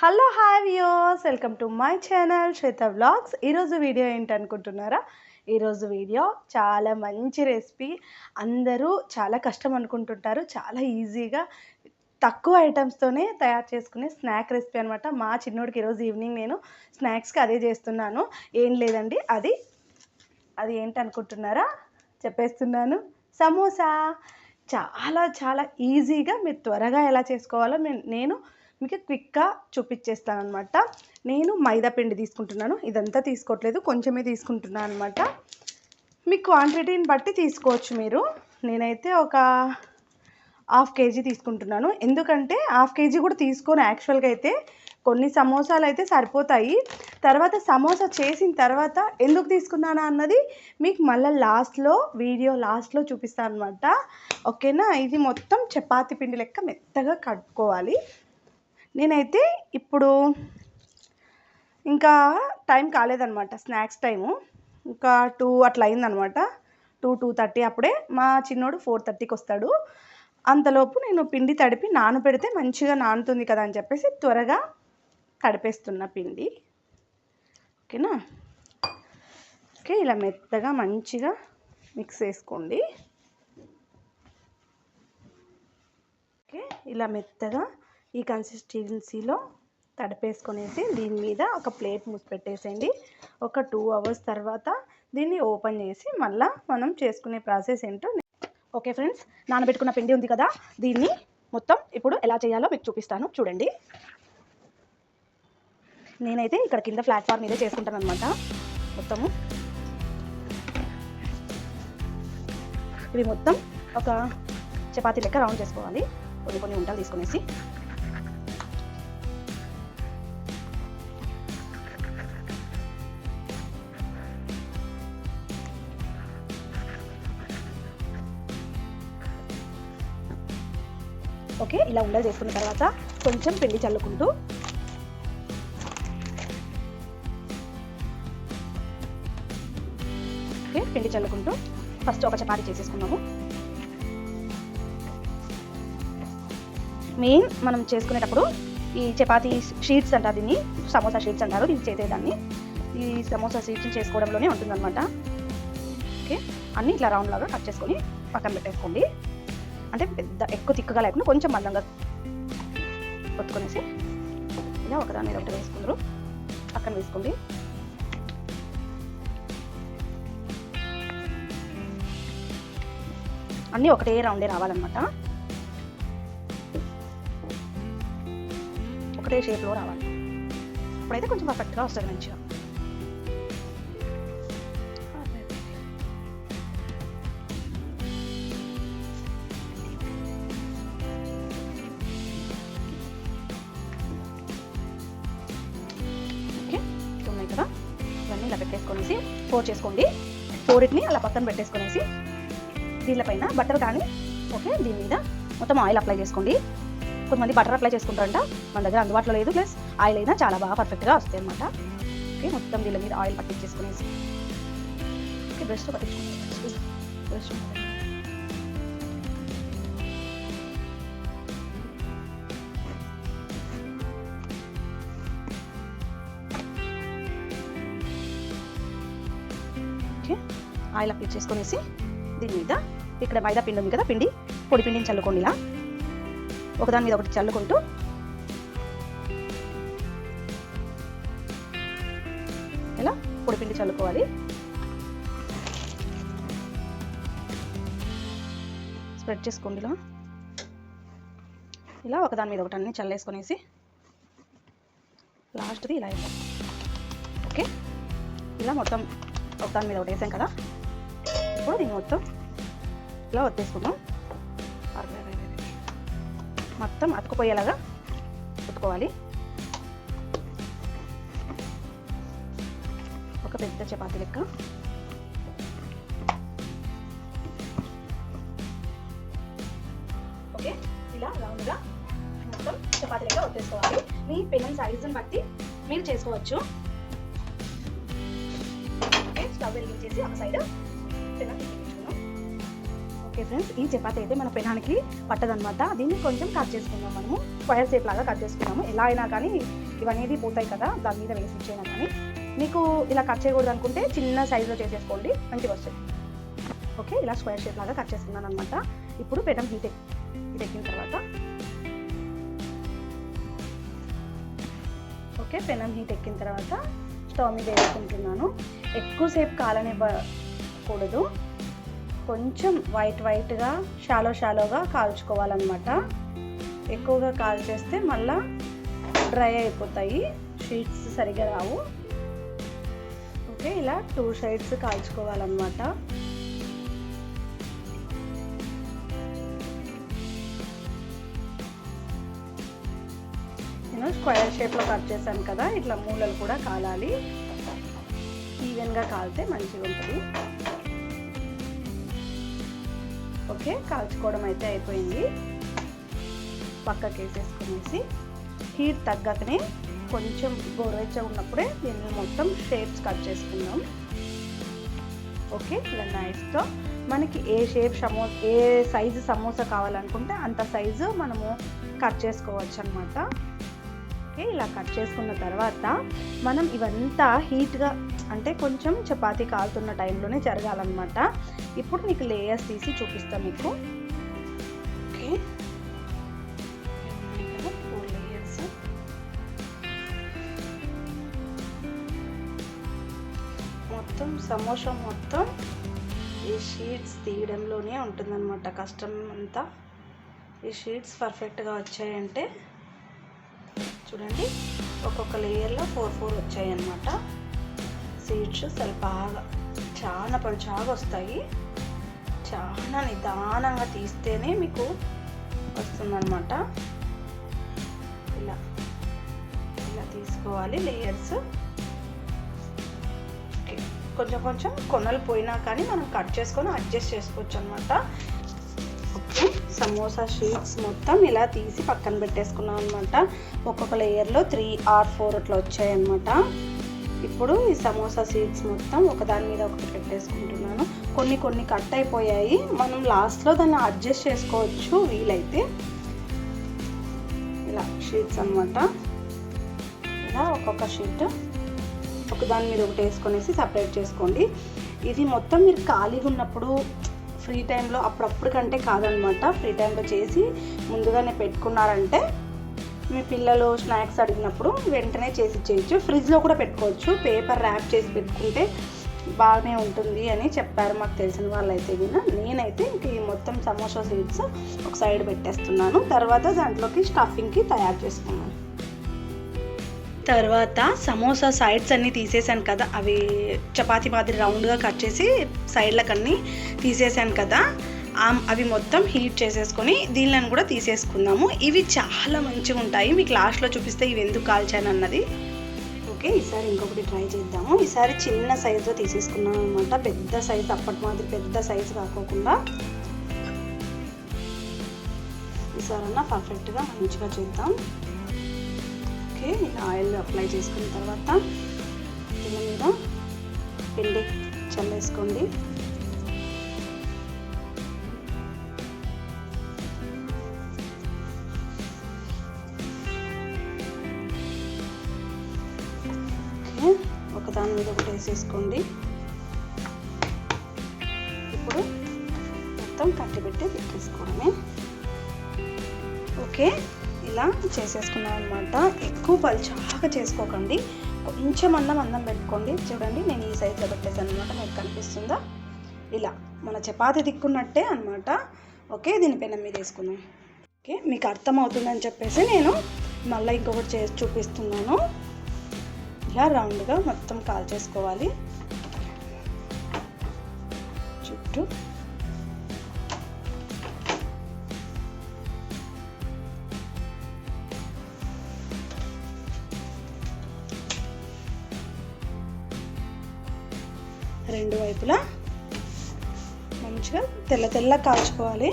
Hello hi viewers, welcome to my channel Shweta vlogs. ఈరోజు video ఏంటనుకుంటున్నారా? ఈరోజు video చాలా మంచి రెసిపీ. అందరూ చాలా కష్టం అనుకుంటుంటారు, చాలా ఈజీగా తక్కువ ఐటమ్స్తోనే తయారు చేసుకునే స్నాక్ రెసిపీ అనమాట. మా చిన్నోడికి ఈరోజు ఈవినింగ్ నేను స్నాక్స్కి అదే చేస్తున్నాను. ఏం లేదండి, అది ఏంటనుకుంటున్నారా? చెప్పేస్తున్నాను. సమోసా. చాలా చాలా ఈజీగా మీరు త్వరగా ఎలా చేసుకోవాలో నేను మీకు క్విక్గా చూపించేస్తాను అనమాట. నేను మైదా పిండి తీసుకుంటున్నాను. ఇదంతా తీసుకోవట్లేదు, కొంచెమే తీసుకుంటున్నాను అనమాట. మీ క్వాంటిటీని బట్టి తీసుకోవచ్చు మీరు. నేనైతే ఒక హాఫ్ కేజీ తీసుకుంటున్నాను. ఎందుకంటే హాఫ్ కేజీ కూడా తీసుకొని యాక్చువల్గా అయితే కొన్ని సమోసాలు అయితే సరిపోతాయి. తర్వాత సమోసా చేసిన తర్వాత ఎందుకు తీసుకున్నానా అన్నది మీకు మళ్ళీ వీడియో లాస్ట్లో చూపిస్తాను అనమాట. ఓకేనా? ఇది మొత్తం చపాతీ పిండి లెక్క మెత్తగా కట్టుకోవాలి. నేనైతే ఇప్పుడు ఇంకా టైం కాలేదనమాట, స్నాక్స్ టైము ఇంకా 2 అట్లా అయిందనమాట. 2:30 అప్పుడే. మా చిన్నోడు 4:30కి వస్తాడు. అంతలోపు నేను పిండి తడిపి నానబెడితే మంచిగా నానుతుంది కదా అని చెప్పేసి త్వరగా తడిపేస్తున్న పిండి. ఓకేనా? ఓకే, ఇలా మెత్తగా మంచిగా మిక్స్ చేసుకోండి. ఓకే, ఇలా మెత్తగా ఈ కన్సిస్టెన్సీలో తడిపేసుకొనేసి దీని మీద ఒక ప్లేట్ మూసి పెట్టేసేయండి. ఒక 2 అవర్స్ తర్వాత దీన్ని ఓపెన్ చేసి మళ్ళీ మనం చేసుకునే ప్రాసెస్ ఏంటో. ఓకే ఫ్రెండ్స్, నానబెట్టుకున్న పిండి ఉంది కదా, దీన్ని మొత్తం ఇప్పుడు ఎలా చేయాలో మీకు చూపిస్తాను, చూడండి. నేనైతే ఇక్కడ కింద ప్లాట్ఫామ్ మీదే చేసుకుంటాను అనమాట. మొత్తము ఇవి మొత్తం ఒక చపాతీ లెక్క రౌండ్ చేసుకోవాలి. కొన్ని ఉంటలు తీసుకునేసి ఓకే, ఇలా ఉండలు చేసుకున్న తర్వాత కొంచెం పిండి చల్లుకుంటూ ఫస్ట్ ఒక చపాతీ చేసేసుకున్నాము. మెయిన్ మనం చేసుకునేటప్పుడు ఈ చపాతీ షీట్స్ అంటారు, దీన్ని సమోసా షీట్స్ అంటారు. దీన్ని చేసేదాన్ని ఈ సమోసా షీట్స్ చేసుకోవడంలోనే ఉంటుందన్నమాట. ఓకే, అన్నీ ఇట్లా రౌండ్ లాగా కట్ చేసుకొని పక్కన పెట్టేసుకోండి. అంటే పెద్ద ఎక్కువ తిక్కుగా లేకుండా కొంచెం మందంగా కొట్టుకొనేసి ఇలా ఒకదాని మీద ఒకటి వేసుకుందరు, పక్కన వేసుకోండి. అన్నీ ఒకటే రౌండే రావాలన్నమాట, ఒకటే షేప్లో రావాలి. ఇప్పుడైతే కొంచెం పర్ఫెక్ట్గా వస్తుంది మంచిగా. ఓకే, ఉన్నాయి కదా, ఇవన్నీ ఇలా పెట్టేసుకొనేసి ఫోర్ చేసుకోండి. ఫోర్ని అలా పక్కన పెట్టేసుకొనేసి దీనిపైన బటర్ కానీ ఓకే దీని మీద మొత్తం ఆయిల్ అప్లై చేసుకోండి. కొంతమంది బటర్ అప్లై చేసుకుంటారంట, మన దగ్గర అందుబాటులో లేదు. ప్లస్ ఆయిల్ అయినా చాలా బాగా పర్ఫెక్ట్గా వస్తాయి అన్నమాట. ఓకే, మొత్తం దీని మీద ఆయిల్ పట్టించేసుకునేసి ఓకే బ్రష్ పట్టించుకోండి. బ్రష్ ఓకే, ఆయిల్ అప్లై చేసుకునేసి దీని మీద ఇక్కడ మైదా పిండి ఉంది కదా, పొడి పిండిని చల్లుకోండి. ఇలా ఒకదాని మీద ఒకటి చల్లుకుంటూ ఇలా పొడి పిండి చల్లుకోవాలి. స్ప్రెడ్ చేసుకోండి. ఇలా ఒకదాని మీద ఒకటి అన్ని చల్లేసుకొనేసి లాస్ట్ది ఇలా వేద్దాం. ఓకే, ఇలా మొత్తం ఒకదాని మీద ఒకటి వేసాం కదా, ఇప్పుడు దీన్ని మొత్తం ఇలా వత్తేసుకుందాం. మొత్తం అతుకుపోయేలాగా పెట్టుకోవాలి. ఒక పెద్ద చపాతీ లెక్క. ఓకే, ఇలా రౌండ్గా మొత్తం చపాతీ లెక్క వత్తేసుకోవాలి. మీ పెనం సైజుని బట్టి మీరు చేసుకోవచ్చు. ఓకే, స్టవ్ వెలిగించేసి ఒక సైడ్ పెనం తీసుకుందాం. ఓకే, ఓకే ఫ్రెండ్స్, ఈ చపాతీ అయితే మన పెనానికి పట్టదనమాట. దీన్ని కొంచెం కట్ చేసుకుందాం. మనము స్క్వేర్ షేప్ లాగా కట్ చేసుకున్నాము. ఎలా అయినా కానీ ఇవన్నీ పోతాయి కదా, దాని మీద వేసి ఇచ్చేనా కానీ. మీకు ఇలా కట్ చేయకూడదు అనుకుంటే చిన్న సైజులో చేసేసుకోండి, మంచిగా వస్తుంది. ఓకే, ఇలా స్క్వేర్ షేప్ లాగా కట్ చేసుకున్నాను అనమాట. ఇప్పుడు పెనం హీట్ ఎక్కిన తర్వాత పెనం హీట్ ఎక్కిన తర్వాత స్టవ్ మీద వేసుకుంటున్నాను. ఎక్కువసేపు కాలనివ్వకూడదు, కొంచెం వైట్గా షాలోగా కాల్చుకోవాలన్నమాట. ఎక్కువగా కాల్చేస్తే మళ్ళీ డ్రై అయిపోతాయి, షీట్స్ సరిగా రావు. ఓకే, ఇలా 2 సైడ్స్ కాల్చుకోవాలన్నమాట. నేను స్క్వేర్ షేప్లో కట్ చేశాను కదా, ఇట్లా మూలలు కూడా కాలాలి. ఈవెన్గా కాలితే మంచిగా ఉంటుంది. ఓకే, కాల్చుకోవడం అయితే అయిపోయింది. పక్కకి వేసేసుకునేసి హీట్ తగ్గకనే కొంచెం గోరువెచ్చగా ఉన్నప్పుడే దీన్ని మొత్తం షేప్స్ కట్ చేసుకుందాం. ఓకే, ఇలా నైఫ్తో మనకి ఏ సైజు సమోసా కావాలనుకుంటే అంత సైజు మనము కట్ చేసుకోవచ్చు అనమాట. ఓకే, ఇలా కట్ చేసుకున్న తర్వాత మనం ఇవంతా హీట్గా అంటే కొంచెం చపాతీ కాలుతున్న టైంలోనే జరగాలన్నమాట. ఇప్పుడు మీకు లేయర్స్ తీసి చూపిస్తాను మీకు. Okay, 4 layers. మొత్తం సమోసా మొత్తం ఈ షీట్స్ తీయడంలోనే ఉంటుందన్నమాట కష్టం అంతా. ఈ షీట్స్ పర్ఫెక్ట్గా వచ్చాయంటే చూడండి, ఒక్కొక్క లేయర్లో 4 వచ్చాయి అన్నమాట. సీడ్స్ బాగా చాలా పలుచాగా వస్తాయి. చాలా నిదానంగా తీస్తేనే మీకు వస్తుందన్నమాట. ఇలా తీసుకోవాలి లేయర్స్. కొంచెం కొనలు పోయినా కానీ మనం కట్ చేసుకొని అడ్జస్ట్ చేసుకోవచ్చు అనమాట. ఓకే, సమోసా షీట్స్ మొత్తం ఇలా తీసి పక్కన పెట్టేసుకున్నాం అనమాట. ఒక్కొక్క లేయర్లో 3 or 4 అట్లా వచ్చాయన్నమాట. ఇప్పుడు ఈ సమోసా సీడ్స్ మొత్తం ఒకదాని మీద ఒకటి పెట్టేసుకుంటున్నాను. కొన్ని కట్ అయిపోయాయి, మనం లాస్ట్లో దాన్ని అడ్జస్ట్ చేసుకోవచ్చు వీలైతే. ఇలా షీట్స్ అన్నమాట. ఇలా ఒక్కొక్క షీట్ ఒకదాని మీద ఒకటి వేసుకొనేసి సపరేట్ చేసుకోండి. ఇది మొత్తం మీరు ఖాళీగా ఉన్నప్పుడు ఫ్రీ టైంలో అప్పుడప్పుడు కంటే కాదనమాట, ఫ్రీ టైంలో చేసి ముందుగానే పెట్టుకున్నారంటే మీ పిల్లలు స్నాక్స్ అడిగినప్పుడు వెంటనే చేసి ఇచ్చేయచ్చు. ఫ్రిడ్జ్లో కూడా పెట్టుకోవచ్చు, పేపర్ ర్యాప్ చేసి పెట్టుకుంటే బాగానే ఉంటుంది అని చెప్పారు మాకు తెలిసిన వాళ్ళైతే. నేనైతే ఇంక ఈ మొత్తం సమోసా సీడ్స్ ఒక సైడ్ పెట్టేస్తున్నాను. తర్వాత దాంట్లోకి స్టఫింగ్కి తయారు చేసుకున్నాను. తర్వాత సమోసా సైడ్స్ అన్నీ తీసేసాను కదా, అవి చపాతీ మాదిరి రౌండ్గా కట్ చేసి సైడ్లకన్నీ తీసేసాను కదా, అవి మొత్తం హీట్ చేసేసుకొని దీనిలను కూడా తీసేసుకుందాము. ఇవి చాలా మంచిగా ఉంటాయి. మీకు లాస్ట్లో చూపిస్తే ఇవి ఎందుకు కాల్చాను అన్నది. ఓకే, ఈసారి ఇంకొకటి ట్రై చేద్దాము. ఈసారి చిన్న సైజులో తీసేసుకున్నాను అనమాట. పెద్ద సైజు అప్పటి మాదిరి పెద్ద సైజు కాకోకుండా ఈసారన్నా పర్ఫెక్ట్గా మంచిగా చేద్దాం. ఓకే, ఇలా ఆయిల్ అప్లై చేసుకున్న తర్వాత దీని మీద పిండి చల్లేసుకోండి. ఓకే, ఒకదాని మీద ఒకటి వేసేసుకోండి. ఇప్పుడు మొత్తం కట్టిపెట్టి తిప్పేసుకోవడమే. ఓకే, ఇలా చేసేసుకున్నాం అనమాట. ఎక్కువ పలుచాగా చేసుకోకండి, కొంచెం మందం పెట్టుకోండి. చూడండి, నేను ఈ సైజులో పెట్టేసాను అనమాట. మీకు కనిపిస్తుందా? ఇలా మన చపాతీ తిక్కున్నట్టే అనమాట. ఓకే, దీనిపైన మీద వేసుకుందాం. ఓకే, మీకు అర్థమవుతుందని చెప్పేసి నేను మళ్ళీ ఇంకొకటి చేసి చూపిస్తున్నాను. ఇలా రౌండ్గా మొత్తం కాల్చేసుకోవాలి చుట్టూ. రెండు వైపులా మంచిగా తెల్ల కాల్చుకోవాలి.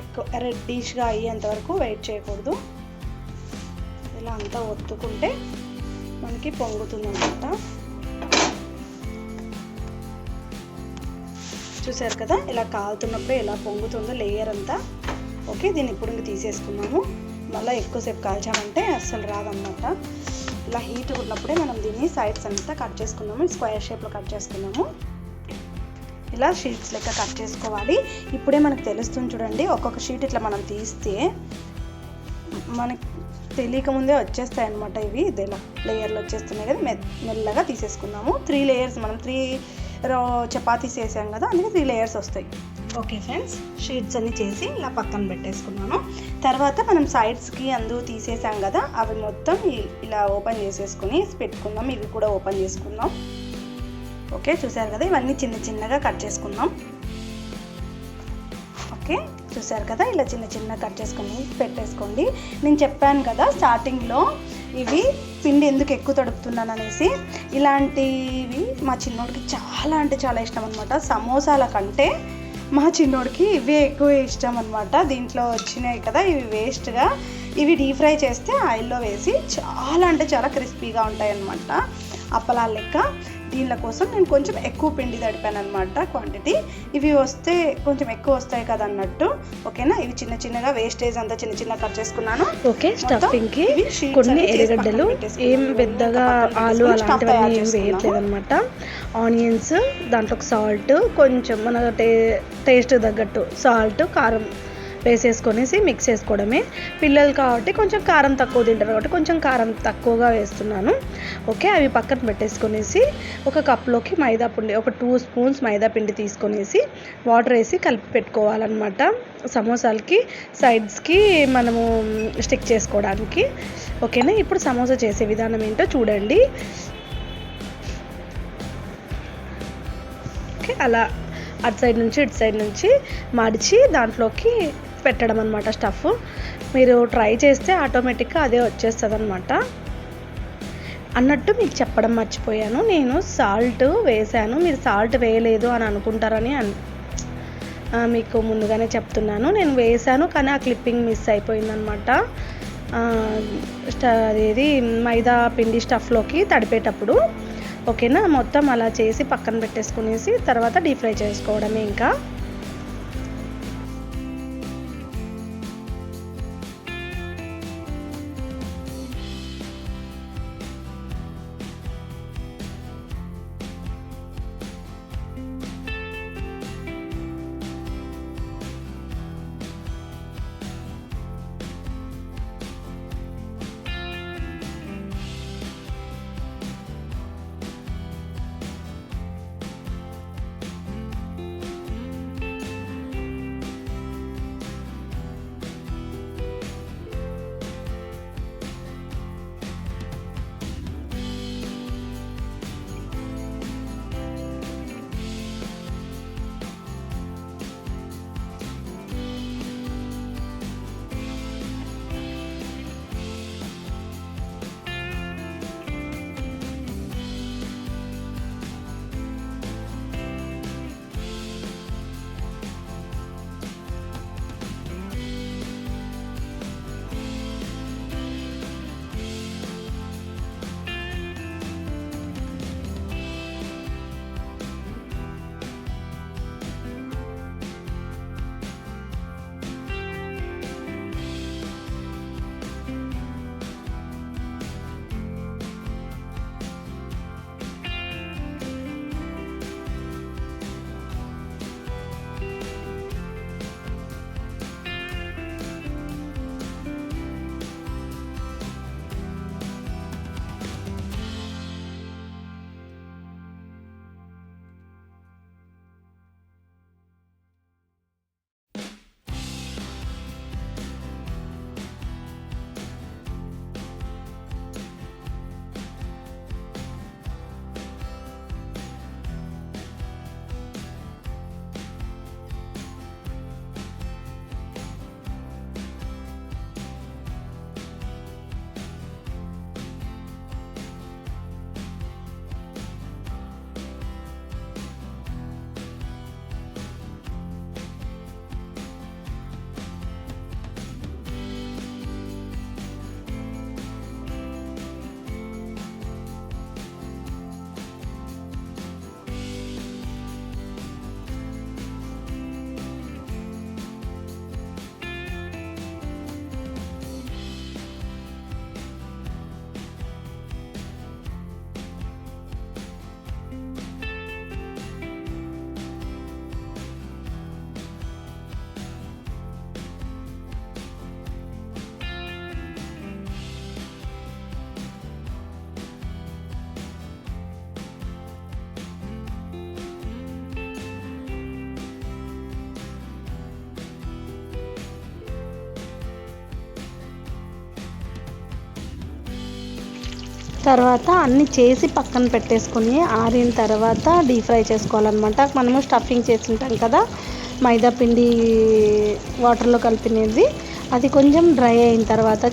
ఎక్కువ రెడ్డిష్గా అయ్యేంత వరకు వెయిట్ చేయకూడదు. ఇలా అంతా ఒత్తుకుంటే మనకి పొంగుతుంది అన్నమాట. చూసారు కదా ఇలా కాలుతున్నప్పుడు ఎలా పొంగుతుందో లేయర్ అంతా. ఓకే, దీన్ని ఇప్పుడు ఇంక తీసేసుకున్నాము. మళ్ళీ ఎక్కువసేపు కాల్చామంటే అస్సలు రాదన్నమాట. ఇలా హీట్ ఉన్నప్పుడే మనం దీన్ని సైడ్స్ అంతా కట్ చేసుకున్నాము. స్క్వేర్ షేప్లో కట్ చేసుకున్నాము. ఇలా షీట్స్ లెక్క కట్ చేసుకోవాలి. ఇప్పుడే మనకు తెలుస్తుంది చూడండి, ఒక్కొక్క షీట్ ఇట్లా మనం తీస్తే మనకి తెలియక ముందే వచ్చేస్తాయి అన్నమాట. ఇవి ఇదేలా లేయర్లు వచ్చేస్తున్నాయి కదా, మెల్లగా తీసేసుకున్నాము. 3 లేయర్స్, మనం 3 చపాతీస్ వేసాం కదా, అందుకే 3 లేయర్స్ వస్తాయి. ఓకే ఫ్రెండ్స్, షీట్స్ అన్నీ చేసి ఇలా పక్కన పెట్టేసుకున్నాను. తర్వాత మనం సైడ్స్కి అందుకు తీసేసాం కదా, అవి మొత్తం ఇలా ఓపెన్ చేసేసుకుని పెట్టుకుందాం. ఇవి కూడా ఓపెన్ చేసుకుందాం. ఓకే, చూసారు కదా, ఇవన్నీ చిన్న చిన్నగా కట్ చేసుకుందాం. ఓకే, చూసారు కదా, ఇలా చిన్న చిన్న కట్ చేసుకుని పెట్టేసుకోండి. నేను చెప్పాను కదా స్టార్టింగ్లో ఇవి పిండి ఎందుకు ఎక్కువ తడుపుతున్నాను అనేసి. ఇలాంటివి మా చిన్నోడికి చాలా అంటే చాలా ఇష్టం అనమాట. సమోసాల కంటే మా చిన్నోడికి ఇవే ఎక్కువ ఇష్టం అనమాట. దీంట్లో వచ్చినాయి కదా, ఇవి వేస్ట్గా ఇవి డీప్ ఫ్రై చేస్తే ఆయిల్లో వేసి చాలా అంటే చాలా క్రిస్పీగా ఉంటాయి అన్నమాట, అప్పలాల లెక్క. దీనిల కోసం నేను కొంచెం ఎక్కువ పిండి తడిపాను అనమాట, క్వాంటిటీ. ఇవి వస్తే కొంచెం ఎక్కువ వస్తాయి కదా అన్నట్టు. ఓకేనా, ఇవి చిన్న చిన్నగా వేస్టేజ్ అంతా చిన్న చిన్న కట్ చేసుకున్నాను. ఓకే, స్టఫింగ్కి కొన్ని ఎర్రగడ్డలు, ఏం పెద్దగా ఆలు అలాంటివన్నీ ఏం వేయట్లేదు అనమాట. ఆనియన్స్, దాంట్లో సాల్ట్, కొంచెం మన టేస్ట్ తగ్గట్టు సాల్ట్, కారం వేసేసుకొనేసి మిక్స్ చేసుకోవడమే. పిల్లలు కాబట్టి కొంచెం కారం తక్కువ తింటారు కాబట్టి కొంచెం కారం తక్కువగా వేస్తున్నాను. ఓకే, అవి పక్కన పెట్టేసుకొనేసి ఒక కప్లోకి మైదా పిండి, ఒక 2 స్పూన్స్ మైదా పిండి తీసుకొనేసి వాటర్ వేసి కలిపి పెట్టుకోవాలన్నమాట. సమోసాలకి సైడ్స్కి మనము స్టిక్ చేసుకోవడానికి. ఓకేనా, ఇప్పుడు సమోసా చేసే విధానం ఏంటో చూడండి. ఓకే, అలా అటు సైడ్ నుంచి ఇటు సైడ్ నుంచి మడిచి దాంట్లోకి పెట్టడం అనమాట స్టఫ్. మీరు ట్రై చేస్తే ఆటోమేటిక్గా అదే వచ్చేస్తుంది అనమాట. అన్నట్టు మీకు చెప్పడం మర్చిపోయాను, నేను సాల్ట్ వేసాను. మీరు సాల్ట్ వేయలేదు అని అనుకుంటారని మీకు ముందుగానే చెప్తున్నాను. నేను వేసాను కానీ ఆ క్లిప్పింగ్ మిస్ అయిపోయిందనమాట. అదేది మైదా పిండి స్టఫ్లోకి తడిపేటప్పుడు. ఓకేనా, మొత్తం అలా చేసి పక్కన పెట్టేసుకునేసి తర్వాత డీప్ ఫ్రై చేసుకోవడమే ఇంకా. తర్వాత అన్నీ చేసి పక్కన పెట్టేసుకొని ఆరిన తర్వాత డీప్ ఫ్రై చేసుకోవాలన్నమాట. మనము స్టఫింగ్ చేసింటాం కదా మైదా పిండి వాటర్లో కలిపినది, అది కొంచెం డ్రై అయిన తర్వాత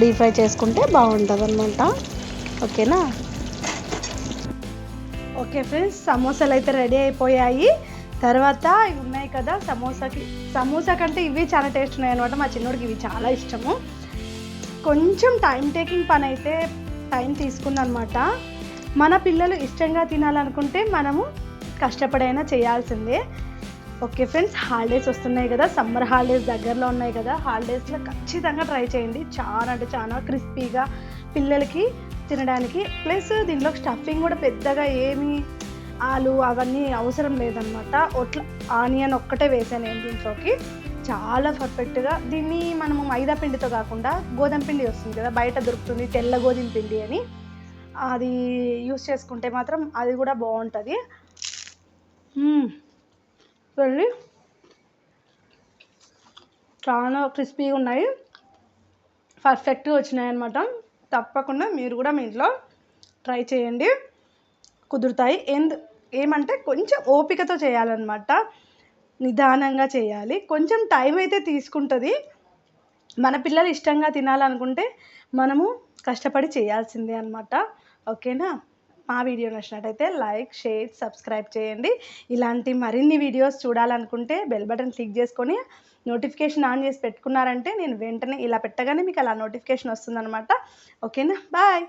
డీప్ ఫ్రై చేసుకుంటే బాగుంటుంది అనమాట. ఓకేనా. ఓకే ఫ్రెండ్స్, సమోసాలు అయితే రెడీ అయిపోయాయి. తర్వాత ఇవి ఉన్నాయి కదా సమోసా కంటే ఇవి చాలా టేస్ట్ ఉన్నాయి అనమాట. మా చిన్నోడికి ఇవి చాలా ఇష్టము. కొంచెం టైం టేకింగ్ పని అయితే టైం తీసుకుందనమాట. మన పిల్లలు ఇష్టంగా తినాలనుకుంటే మనము కష్టపడైనా చేయాల్సిందే. ఓకే ఫ్రెండ్స్, హాలిడేస్ వస్తున్నాయి కదా, సమ్మర్ హాలిడేస్ దగ్గరలో ఉన్నాయి కదా, హాలిడేస్లో ఖచ్చితంగా ట్రై చేయండి. చాలా అంటే చాలా క్రిస్పీగా పిల్లలకి తినడానికి. ప్లస్ దీంట్లో స్టఫింగ్ కూడా పెద్దగా ఏమీ ఆలు అవన్నీ అవసరం లేదనమాట. ఆనియన్ ఒక్కటే వేసాను నేను దీంట్లోకి. చాలా పర్ఫెక్ట్గా దీన్ని మనము మైదా పిండితో కాకుండా గోధుమ పిండి వస్తుంది కదా, బయట దొరుకుతుంది తెల్ల గోధుమ పిండి అని, అది యూస్ చేసుకుంటే మాత్రం అది కూడా బాగుంటుంది. వెళ్ళి చాలా క్రిస్పీగా ఉన్నాయి, పర్ఫెక్ట్గా వచ్చినాయి అన్నమాట. తప్పకుండా మీరు కూడా మీ ఇంట్లో ట్రై చేయండి, కుదురుతాయి. ఏమంటే కొంచెం ఓపికతో చేయాలన్నమాట, నిదానంగా చేయాలి. కొంచెం టైం అయితే తీసుకుంటుంది. మన పిల్లలు ఇష్టంగా తినాలనుకుంటే మనము కష్టపడి చేయాల్సిందే అనమాట. ఓకేనా. మా వీడియో నచ్చినట్టయితే లైక్, షేర్, సబ్స్క్రైబ్ చేయండి. ఇలాంటి మరిన్ని వీడియోస్ చూడాలనుకుంటే బెల్ బటన్ క్లిక్ చేసుకొని నోటిఫికేషన్ ఆన్ చేసి పెట్టుకున్నారంటే నేను వెంటనే ఇలా పెట్టగానే మీకు అలా నోటిఫికేషన్ వస్తుందన్నమాట. ఓకేనా. బాయ్.